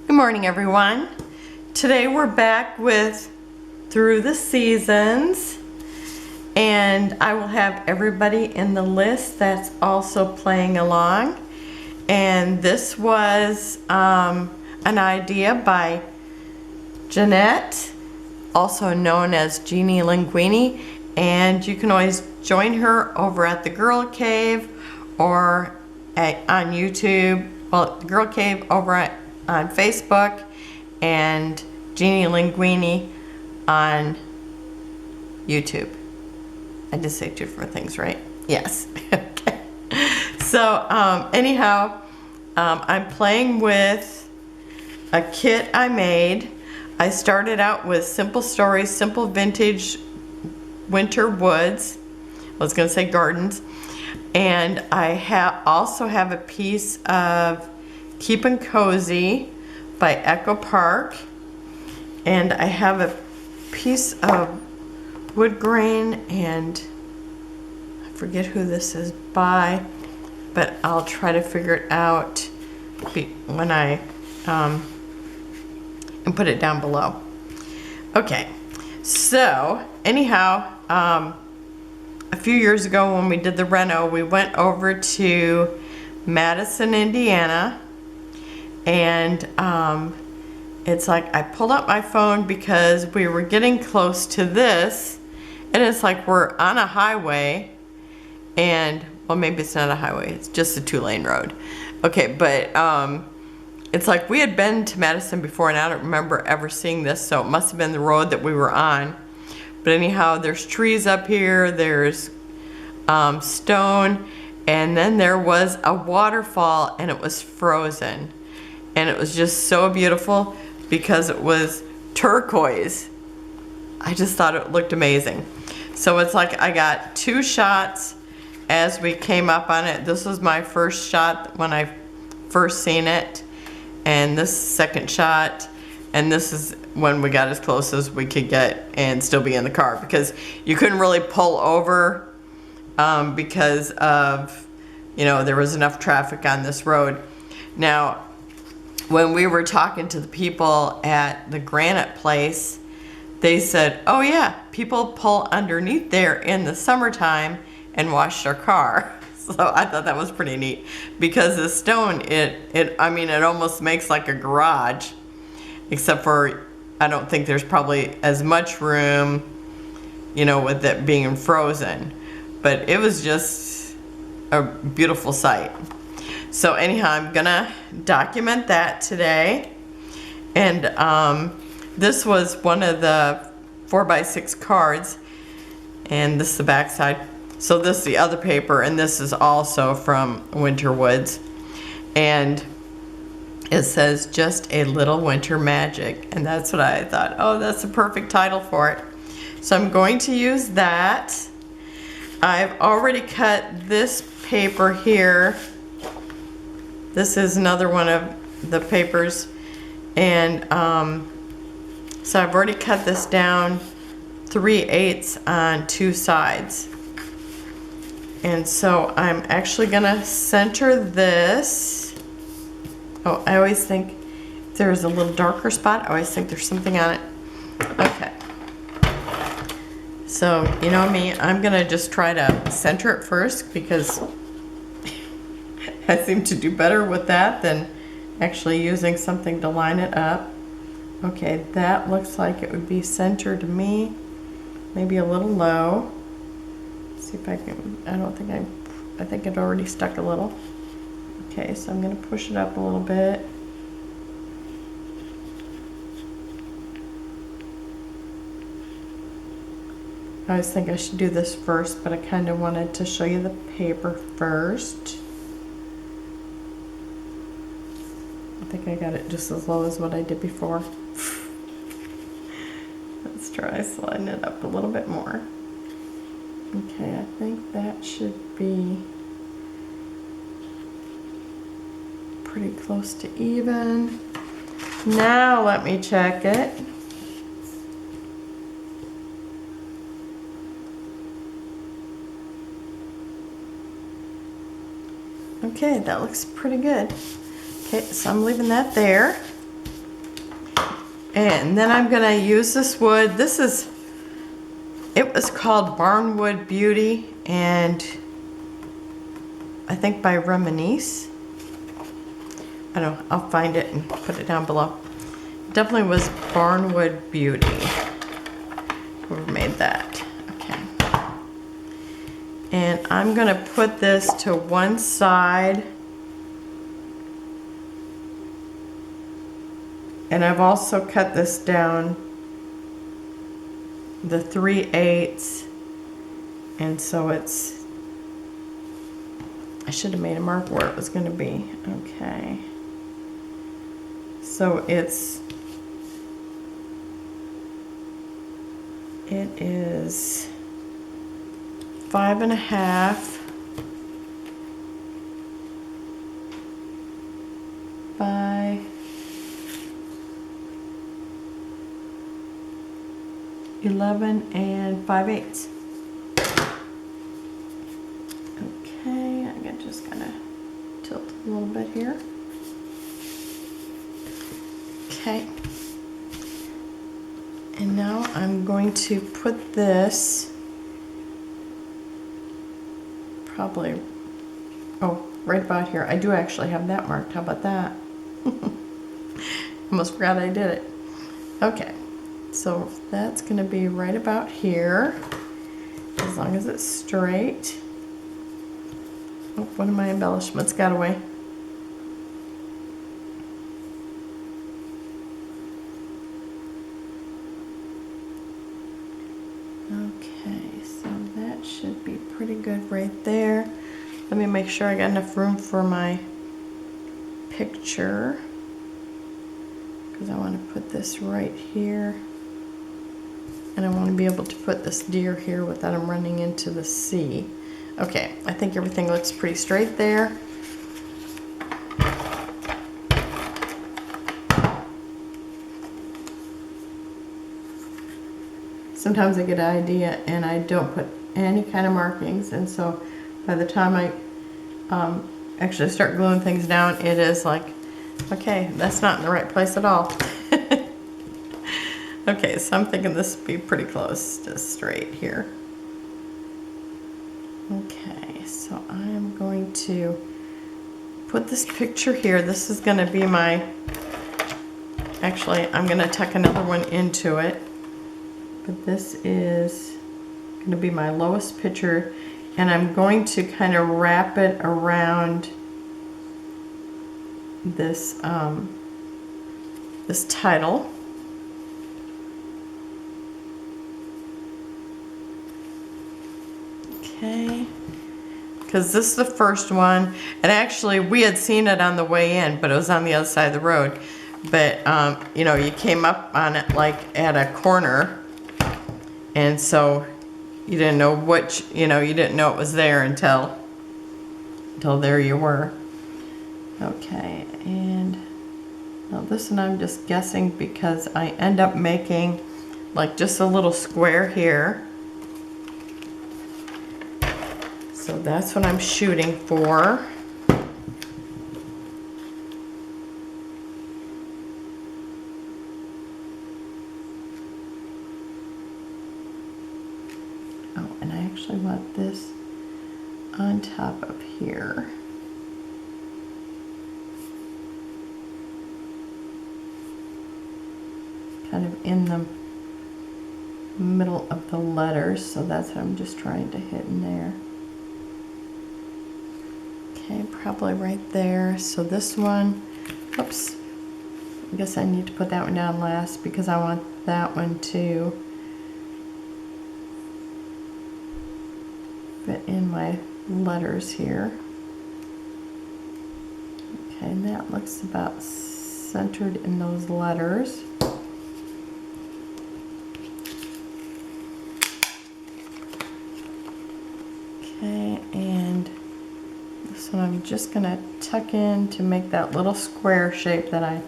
Good morning, everyone. Today we're back with Through the Seasons, and I will have everybody in the list that's also playing along. And this was an idea by Jeanette, also known as Jeanielinguine, and you can always join her over at the Girl Cave or on YouTube. Well, the Girl Cave over on Facebook, and Jeanielinguine on YouTube. I just say two different things, right? Yes. Okay. So anyhow, I'm playing with a kit I made. I started out with Simple Stories, Simple Vintage Winter Woods. I was going to say gardens. And I also have a piece of Keepin' Cozy by Echo Park. And I have a piece of wood grain, and I forget who this is by, but I'll try to figure it out when I and put it down below. Okay, so anyhow, a few years ago when we did the reno, we went over to Madison, Indiana, and it's like I pulled up my phone because we were getting close to this, and it's like we're on a highway, and well, maybe it's not a highway, it's just a 2-lane road. Okay, but it's like we had been to Madison before, and I don't remember ever seeing this, so it must have been the road that we were on. But anyhow, there's trees up here, there's stone, and then there was a waterfall, and it was frozen. And it was just so beautiful because it was turquoise. I just thought it looked amazing. So it's like I got 2 shots as we came up on it. This was my first shot when I first seen it, and this second shot, and this is when we got as close as we could get and still be in the car, because you couldn't really pull over because of, you know, there was enough traffic on this road. Now, when we were talking to the people at the granite place, they said, oh yeah, people pull underneath there in the summertime and wash their car. So I thought that was pretty neat, because the stone, I mean, it almost makes like a garage, except for I don't think there's probably as much room, you know, with it being frozen. But it was just a beautiful sight. So anyhow, I'm gonna document that today. And this was one of the 4x6 cards, and this is the back side. So this is the other paper, and this is also from Winter Woods. And it says, Just a Little Winter Magic. And that's what I thought, oh, that's the perfect title for it. So I'm going to use that. I've already cut this paper here. This is another one of the papers. And so I've already cut this down 3/8 on 2 sides. And so I'm actually gonna center this. Oh, I always think if there's a little darker spot, I always think there's something on it. Okay. So, you know me, I'm gonna just try to center it first, because I seem to do better with that than actually using something to line it up. Okay, that looks like it would be centered to me. Maybe a little low. Let's see if I can, I think it already stuck a little. Okay, so I'm gonna push it up a little bit. I always think I should do this first, but I kind of wanted to show you the paper first. I think I got it just as low as what I did before. Let's try sliding it up a little bit more. Okay, I think that should be pretty close to even. Now let me check it. Okay, that looks pretty good. Okay, so I'm leaving that there. And then I'm gonna use this wood. It was called Barnwood Beauty, and I think by Reminisce. I don't know, I'll find it and put it down below. Definitely was Barnwood Beauty. Whoever made that. Okay. And I'm gonna put this to one side. And I've also cut this down the 3/8, and so I should have made a mark where it was going to be. Okay, so it is 5.5 by 11 5/8. Okay, I'm just gonna tilt a little bit here. Okay. And now I'm going to put this probably, oh, right about here. I do actually have that marked. How about that? Almost forgot I did it. Okay. So that's going to be right about here, as long as it's straight. Oh, one of my embellishments got away. Okay, so that should be pretty good right there. Let me make sure I got enough room for my picture, because I want to put this right here. And I want to be able to put this deer here without him running into the sea. Okay, I think everything looks pretty straight there. Sometimes I get an idea and I don't put any kind of markings, and so by the time I actually start gluing things down, it is like, okay, that's not in the right place at all. Okay, so I'm thinking this would be pretty close to straight here. Okay, so I am going to put this picture here. This is going to be my, actually I'm going to tuck another one into it, but this is going to be my lowest picture, and I'm going to kind of wrap it around this this title. Okay, because this is the first one, and actually we had seen it on the way in, but it was on the other side of the road. But you know, you came up on it like at a corner, and so you didn't know which, you know, you didn't know it was there until there you were. Okay, and now this one I'm just guessing because I end up making like just a little square here. So that's what I'm shooting for. Oh, and I actually want this on top of here. Kind of in the middle of the letters, so that's what I'm just trying to hit in there. Okay, probably right there. So this one, oops, I guess I need to put that one down last because I want that one to fit in my letters here. Okay, and that looks about centered in those letters. Okay, and this one I'm just going to tuck in to make that little square shape that I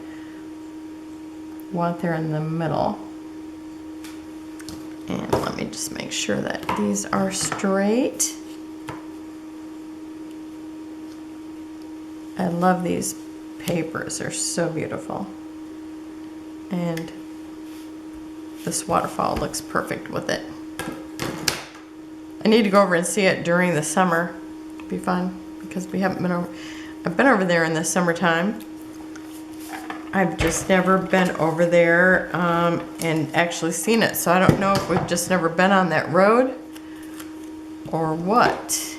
want there in the middle. And let me just make sure that these are straight. I love these papers, they're so beautiful. And this waterfall looks perfect with it. I need to go over and see it during the summer. It'd be fun because we haven't been over. I've been over there in the summertime. I've just never been over there and actually seen it. So I don't know if we've just never been on that road or what.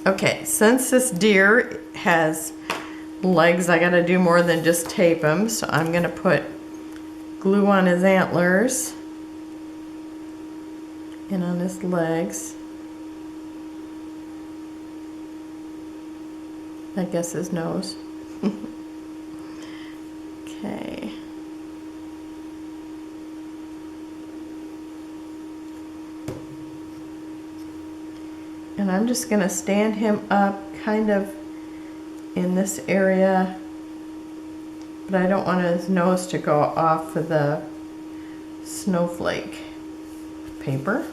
Okay, since this deer has legs, I gotta do more than just tape them. So I'm gonna put glue on his antlers and on his legs. I guess his nose. Okay. And I'm just gonna stand him up kind of in this area, but I don't want his nose to go off of the snowflake paper.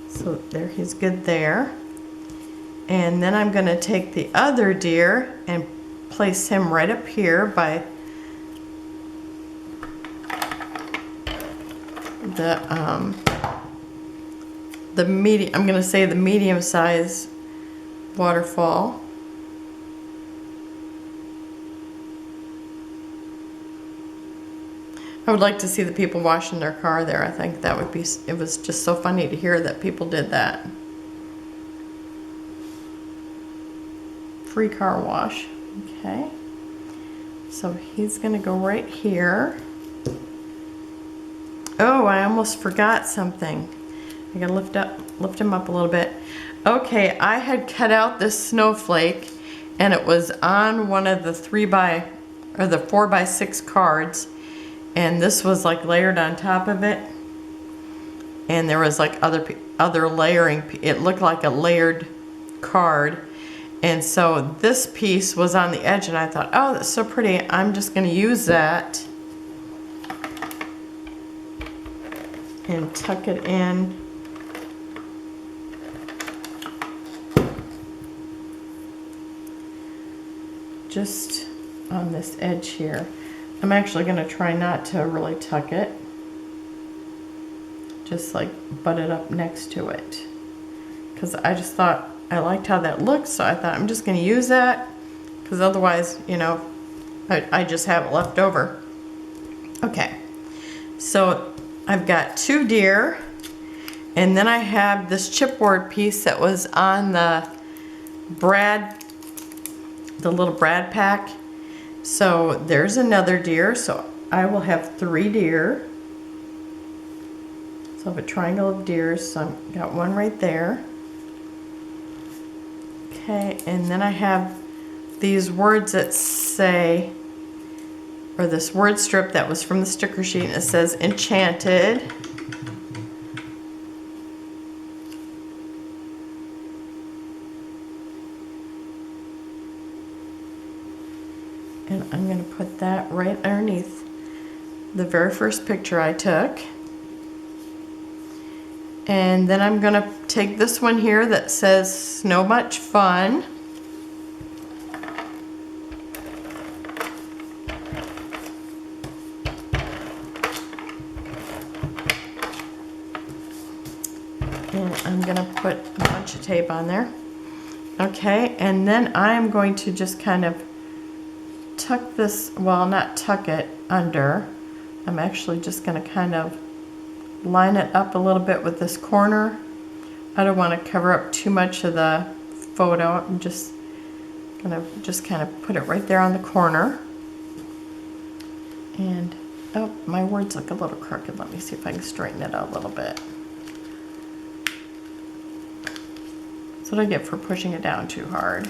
So there, he's good there. And then I'm going to take the other deer and place him right up here by the medium, I'm going to say the medium size waterfall. I would like to see the people washing their car there. I think that would be, it was just so funny to hear that people did that. Free car wash. Okay. So he's gonna go right here. Oh, I almost forgot something. I gotta lift him up a little bit. Okay, I had cut out this snowflake and it was on one of the 4x6 cards. And this was like layered on top of it. And there was like other layering. It looked like a layered card. And so this piece was on the edge and I thought, oh, that's so pretty. I'm just gonna use that and tuck it in. Just on this edge here. I'm actually going to try not to really tuck it. Just like butt it up next to it. Because I just thought I liked how that looked, so I thought I'm just going to use that. Because otherwise, you know, I just have it left over. Okay. So I've got 2 deer. And then I have this chipboard piece that was on the little Brad pack. So there's another deer, so I will have 3 deer. So I have a triangle of deer, so I've got one right there. Okay, and then I have these words that say, or this word strip that was from the sticker sheet, and it says Enchanted. And I'm going to put that right underneath the very first picture I took. And then I'm going to take this one here that says So Much Fun. And I'm going to put a bunch of tape on there. Okay, and then I'm going to just kind of tuck this, well, not tuck it under. I'm actually just going to kind of line it up a little bit with this corner. I don't want to cover up too much of the photo. I'm just going to kind of put it right there on the corner. And, oh, my words look a little crooked. Let me see if I can straighten it out a little bit. That's what I get for pushing it down too hard.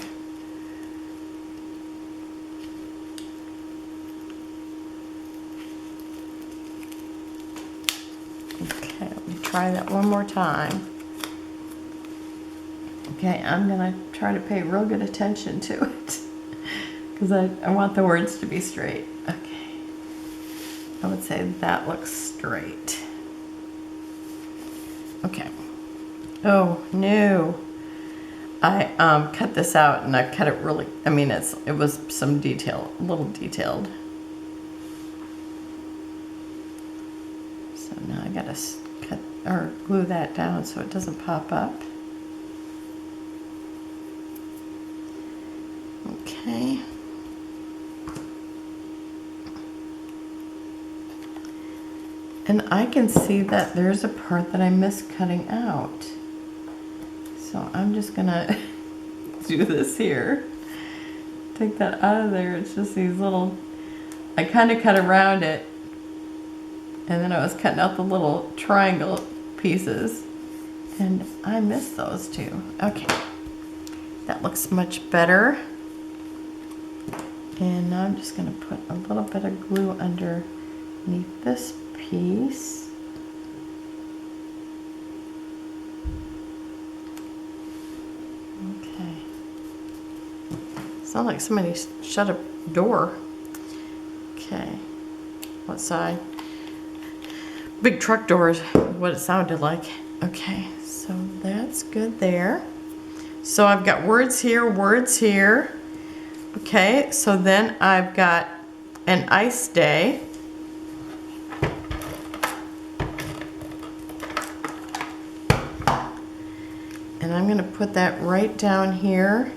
Okay, let me try that one more time. Okay, I'm gonna try to pay real good attention to it because I want the words to be straight. Okay, I would say that looks straight. Okay. Oh no, I cut this out and I cut it really. I mean, it was some detail, a little detailed. So now I gotta cut or glue that down so it doesn't pop up. Okay. And I can see that there's a part that I missed cutting out. So I'm just gonna do this here. Take that out of there. It's just these little, I kind of cut around it. And then I was cutting out the little triangle pieces. And I missed those two. Okay. That looks much better. And now I'm just gonna put a little bit of glue underneath this piece. Okay. Sounds like somebody shut a door. Okay. What side? Big truck doors, what it sounded like. Okay, so that's good there. So I've got words here, words here. Okay, so then I've got an ice day. And I'm going to put that right down here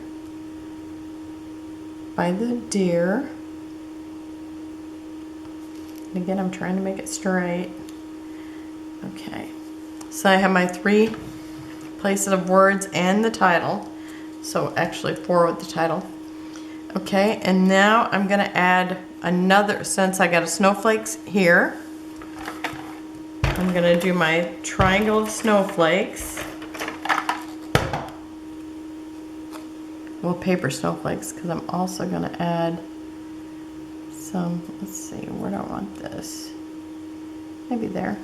by the deer. And again, I'm trying to make it straight. Okay, so I have my 3 places of words and the title. So actually 4 with the title. Okay, and now I'm going to add another, since I got a snowflakes here, I'm going to do my triangle of snowflakes. Well, paper snowflakes, because I'm also going to add some, let's see, where do I want this? Maybe there.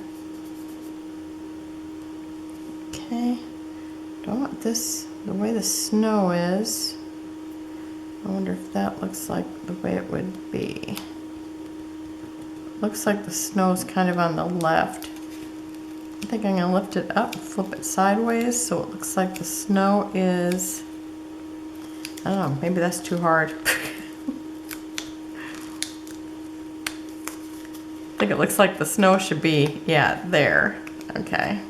Okay, don't want this, the way the snow is. I wonder if that looks like the way it would be. Looks like the snow's kind of on the left. I think I'm going to lift it up and flip it sideways so it looks like the snow is, I don't know, maybe that's too hard. I think it looks like the snow should be, yeah, there. Okay.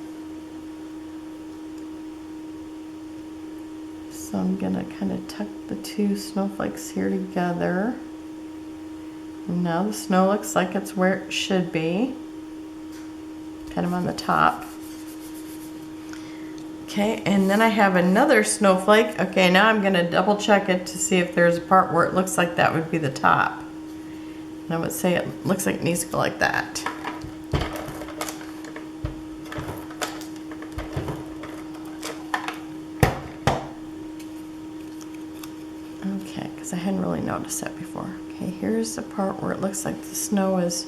So I'm gonna kind of tuck the 2 snowflakes here together. And now the snow looks like it's where it should be. Kind of on the top. Okay, and then I have another snowflake. Okay, now I'm gonna double check it to see if there's a part where it looks like that would be the top. And I would say it looks like it needs to go like that. Okay, because I hadn't really noticed that before. Okay, here's the part where it looks like the snow is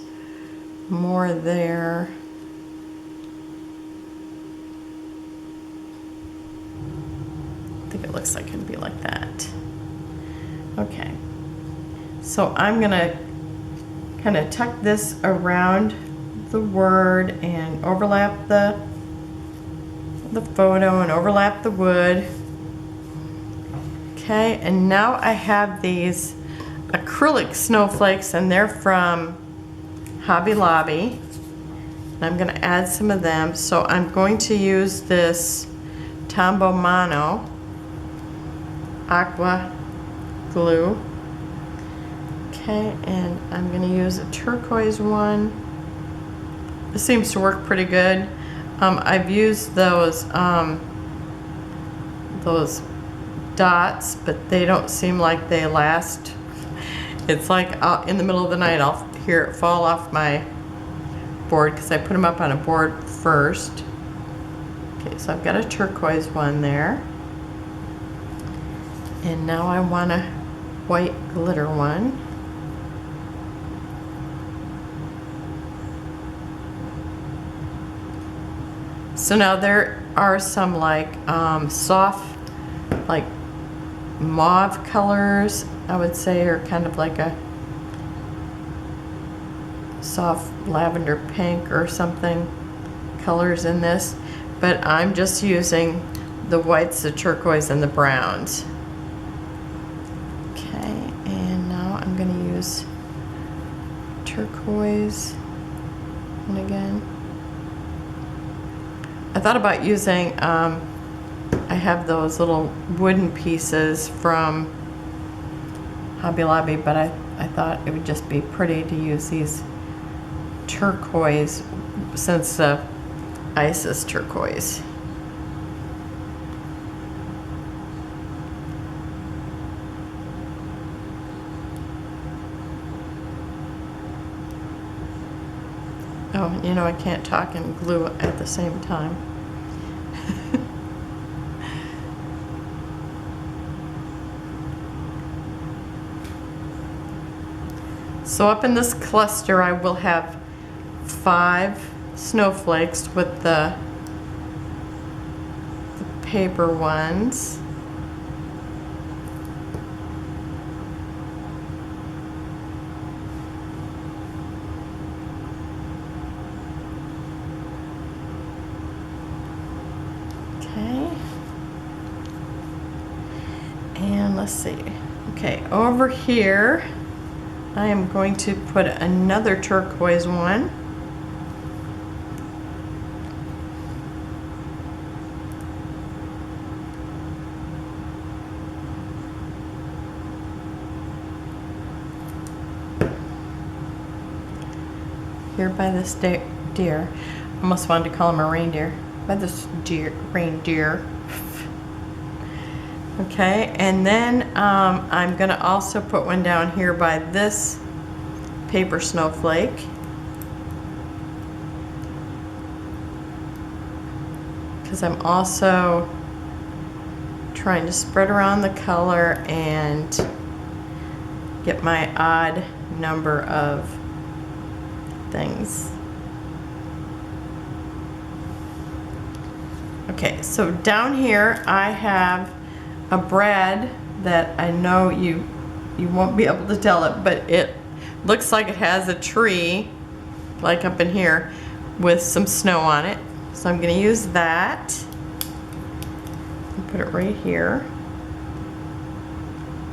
more there. I think it looks like it'd be like that. Okay, so I'm gonna kind of tuck this around the word and overlap the photo and overlap the wood. Okay, and now I have these acrylic snowflakes and they're from Hobby Lobby. And I'm going to add some of them. So I'm going to use this Tombow Mono aqua glue. Okay, and I'm going to use a turquoise one. This seems to work pretty good. I've used those dots, but they don't seem like they last. It's like in the middle of the night I'll hear it fall off my board because I put them up on a board first. Okay, so I've got a turquoise one there. And now I want a white glitter one. So now there are some like soft, like mauve colors, I would say, or kind of like a soft lavender pink or something colors in this, but I'm just using the whites, the turquoise, and the browns. Okay, and now I'm going to use turquoise, and again, I thought about using, I have those little wooden pieces from Hobby Lobby, but I thought it would just be pretty to use these turquoise, since the ice is turquoise. Oh, you know, I can't talk and glue at the same time. So up in this cluster, I will have 5 snowflakes with the paper ones. Okay. And let's see. Okay, over here, I am going to put another turquoise one. Here by this deer. Almost wanted to call him a reindeer. By this reindeer. Okay, and then I'm gonna also put one down here by this paper snowflake. Because I'm also trying to spread around the color and get my odd number of things. Okay, so down here I have a brad that I know you won't be able to tell it, but it looks like it has a tree, like up in here, with some snow on it. So I'm going to use that and put it right here.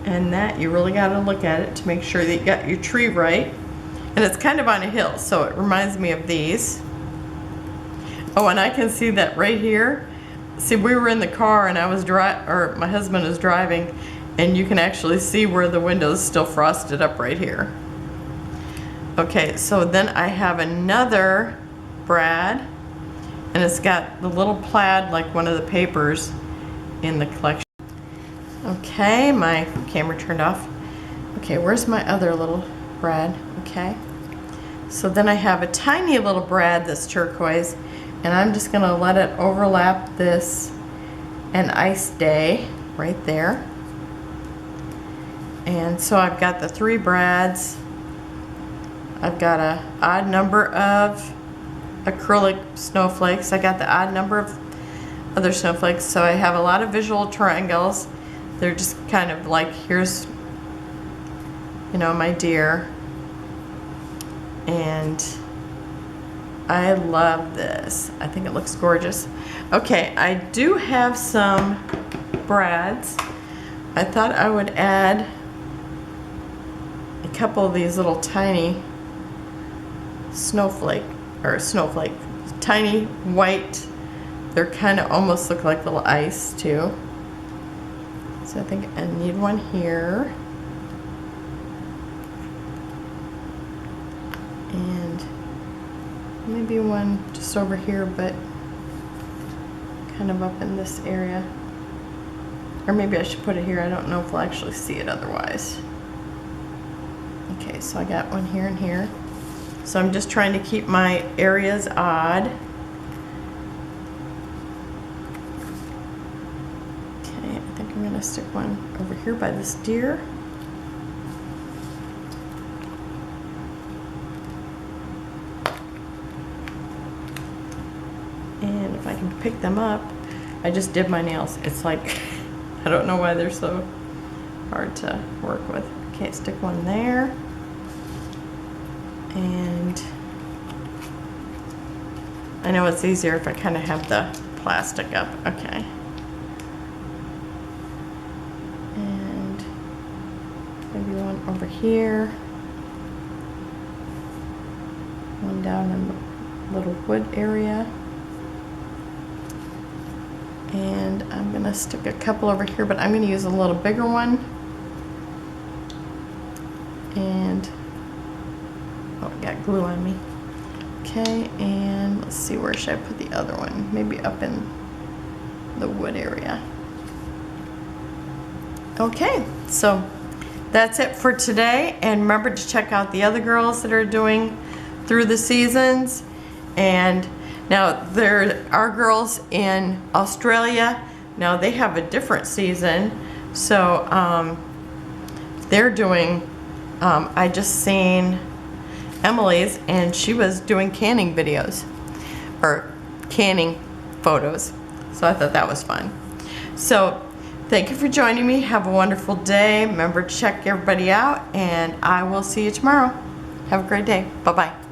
And that, you really got to look at it to make sure that you got your tree right. And it's kind of on a hill, so it reminds me of these. Oh, and I can see that right here. See, we were in the car and I was my husband is driving, and you can actually see where the window's still frosted up right here. Okay, so then I have another brad, and it's got the little plaid like one of the papers in the collection. Okay, my camera turned off. Okay, where's my other little brad? Okay, so then I have a tiny little brad that's turquoise, and I'm just gonna let it overlap this An Ice Day right there. And so I've got the 3 brads. I've got a odd number of acrylic snowflakes. I got the odd number of other snowflakes. So I have a lot of visual triangles. They're just kind of like, here's, you know, my deer. And I love this. I think it looks gorgeous. Okay, I do have some brads. I thought I would add a couple of these little tiny tiny white. They're kind of almost look like little ice too. So I think I need one here. And maybe one just over here, but kind of up in this area. Or maybe I should put it here. I don't know if we'll actually see it otherwise. Okay, so I got one here and here. So I'm just trying to keep my areas odd. Okay, I think I'm gonna stick one over here by this deer. And if I can pick them up, I just did my nails. It's like, I don't know why they're so hard to work with. Okay, stick one there. And I know it's easier if I kind of have the plastic up. Okay. And maybe one over here. One down in the little wood area. And I'm gonna stick a couple over here, but I'm gonna use a little bigger one. And, oh, I got glue on me. Okay, and let's see, where should I put the other one? Maybe up in the wood area. Okay, so that's it for today. And remember to check out the other girls that are doing Through the Seasons. And now there are girls in Australia. Now they have a different season. So they're doing, I just seen Emily's, and she was doing canning videos or canning photos. So I thought that was fun. So thank you for joining me. Have a wonderful day. Remember to check everybody out, and I will see you tomorrow. Have a great day. Bye-bye.